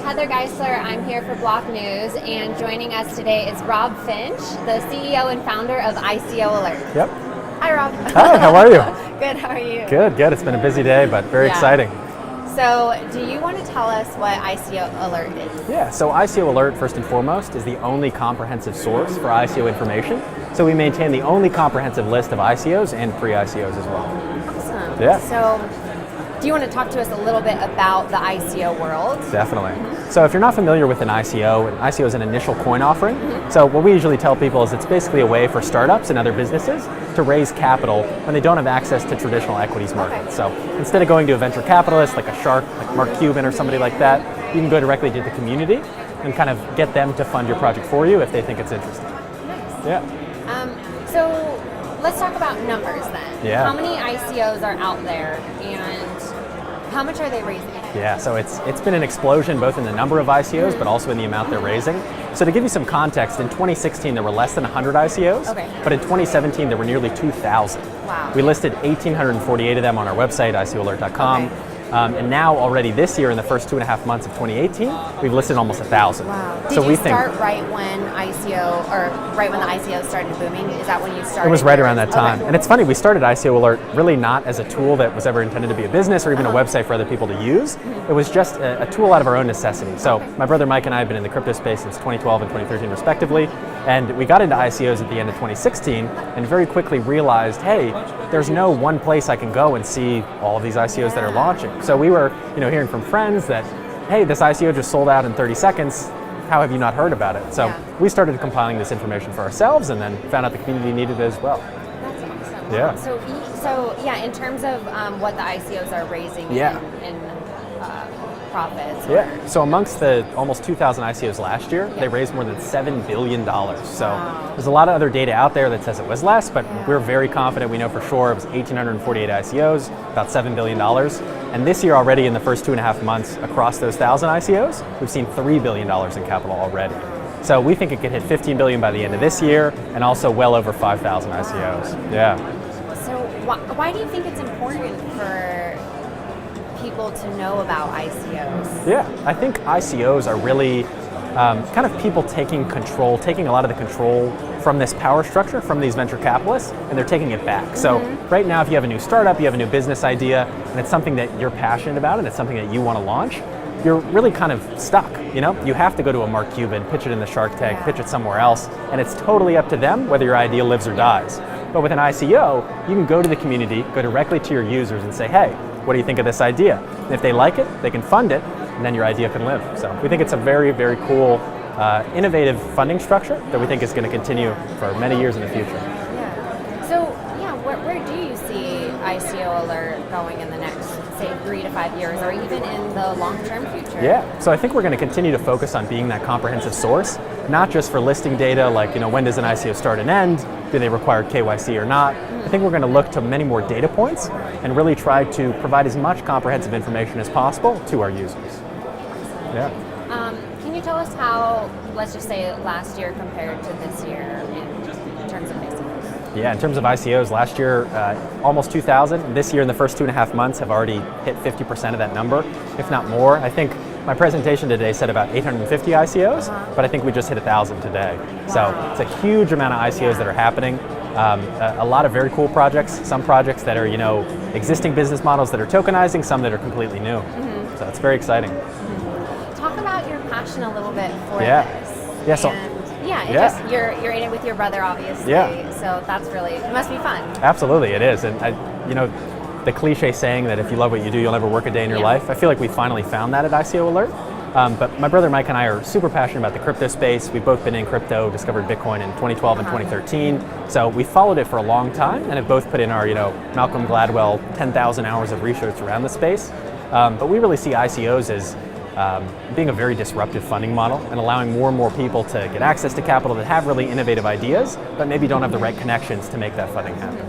Heather Geisler. I'm here for Block News, and joining us today is Rob Finch, the CEO and founder of ICO Alert. Yep. Hi, Rob. Hi, how are you? Good, how are you? Good. It's been a busy day, but very exciting. So, do you want to tell us what ICO Alert is? Yeah, so ICO Alert, first and foremost, is the only comprehensive source for ICO information. So we maintain the only comprehensive list of ICOs and pre-ICOs as well. Awesome. Yeah. So, do you want to talk to us a little bit about the ICO world? Definitely. So if you're not familiar with an ICO is an initial coin offering. So what we usually tell people is it's basically a way for startups and other businesses to raise capital when they don't have access to traditional equities markets. So instead of going to a venture capitalist like a shark, like Mark Cuban or somebody like that, you can go directly to the community and kind of get them to fund your project for you if they think it's interesting. Nice. Yeah. So let's talk about numbers then. Yeah. How many ICOs are out there, and how much are they raising? Yeah, so it's been an explosion both in the number of ICOs, but also in the amount they're raising. So to give you some context, in 2016 there were less than 100 ICOs, but in 2017 there were nearly 2,000. Wow. We listed 1,848 of them on our website, ICOalert.com. And now already this year, in the first 2.5 months of 2018, we've listed almost 1,000. Wow. So Did you start right when the ICO started booming? Is that when you started? It was right around that time. Okay. And it's funny, we started ICO Alert really not as a tool that was ever intended to be a business or even a website for other people to use. It was just a tool out of our own necessity. So my brother Mike and I have been in the crypto space since 2012 and 2013 respectively. And we got into ICOs at the end of 2016 and very quickly realized, hey, there's no one place I can go and see all of these ICOs that are launching. So we were, hearing from friends that, hey, this ICO just sold out in 30 seconds. How have you not heard about it? So we started compiling this information for ourselves and then found out the community needed it as well. That's awesome. Yeah. So in terms of what the ICOs are raising in profits. Yeah. So amongst the almost 2,000 ICOs last year, they raised more than $7 billion. So there's a lot of other data out there that says it was less, but we're very confident. We know for sure it was 1,848 ICOs, about $7 billion. And this year already, in the first 2.5 months across those 1,000 ICOs, we've seen $3 billion in capital already. So we think it could hit 15 billion by the end of this year, and also well over 5,000 ICOs. Yeah. So why do you think it's important for people to know about ICOs? Yeah, I think ICOs are really kind of people taking a lot of the control from this power structure, from these venture capitalists, and they're taking it back. So right now, if you have a new startup, you have a new business idea, and it's something that you're passionate about, and it's something that you want to launch, you're really kind of stuck. You have to go to a Mark Cuban, pitch it in the Shark Tank, pitch it somewhere else, and it's totally up to them whether your idea lives or dies. But with an ICO, you can go to the community, go directly to your users and say, hey, what do you think of this idea? And if they like it, they can fund it, and then your idea can live. So we think it's a very, very cool, innovative funding structure that we think is going to continue for many years in the future. Yeah. So, where do you see ICO Alert going in the next, say, 3 to 5 years, or even in the long-term future? Yeah, so I think we're going to continue to focus on being that comprehensive source, not just for listing data like, when does an ICO start and end? Do they require KYC or not? I think we're going to look to many more data points and really try to provide as much comprehensive information as possible to our users. Yeah. Can you tell us how, let's just say, last year compared to this year in terms of ICOs? Yeah, in terms of ICOs, last year almost 2,000. This year, in the first 2.5 months, have already hit 50% of that number, if not more. I think my presentation today said about 850 ICOs, but I think we just hit 1,000 today. Wow. So it's a huge amount of ICOs that are happening. A lot of very cool projects, some projects that are, existing business models that are tokenizing, some that are completely new. So it's very exciting. Talk about your passion a little bit for this. Yeah, so just you're in it with your brother, obviously. Yeah. So that's it must be fun. Absolutely, it is. And the cliche saying that if you love what you do, you'll never work a day in your life. I feel like we finally found that at ICO Alert. But my brother Mike and I are super passionate about the crypto space. We've both been in crypto, discovered Bitcoin in 2012 and 2013. So we followed it for a long time and have both put in our, Malcolm Gladwell 10,000 hours of research around the space. But we really see ICOs as being a very disruptive funding model and allowing more and more people to get access to capital that have really innovative ideas, but maybe don't have the right connections to make that funding happen.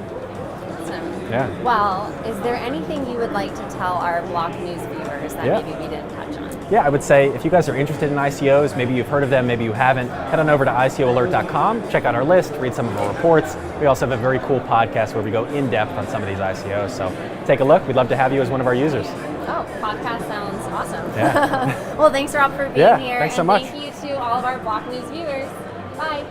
Awesome. Yeah. Well, is there anything you would like to tell our Block News viewers that maybe we didn't touch on? Yeah, I would say if you guys are interested in ICOs, maybe you've heard of them, maybe you haven't, head on over to ICOalert.com, check out our list, read some of our reports. We also have a very cool podcast where we go in depth on some of these ICOs. So take a look. We'd love to have you as one of our users. Oh, podcast sounds awesome. Yeah. Well, thanks, Rob, for being Yeah, here. thanks so and much. Thank you to all of our Block News viewers. Bye.